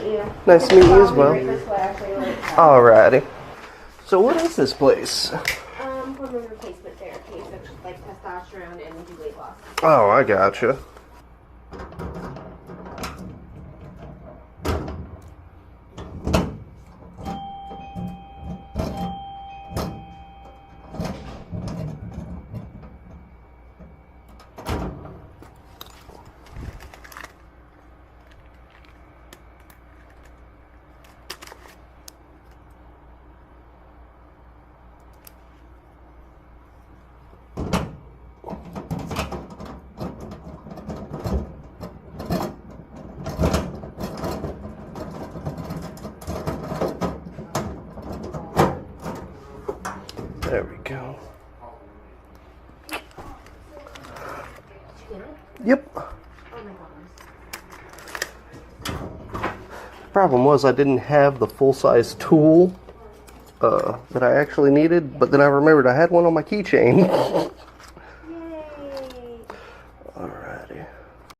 meet you. Nice to meet you as well. Right this way, actually, like, Alrighty. So what is this place? hormone replacement therapy, so it's just like testosterone and do weight loss. Oh, I gotcha. There we go. Yep. Oh my gosh. Problem was I didn't have the full-size tool that I actually needed, but then I remembered I had one on my keychain. Yay! Alrighty.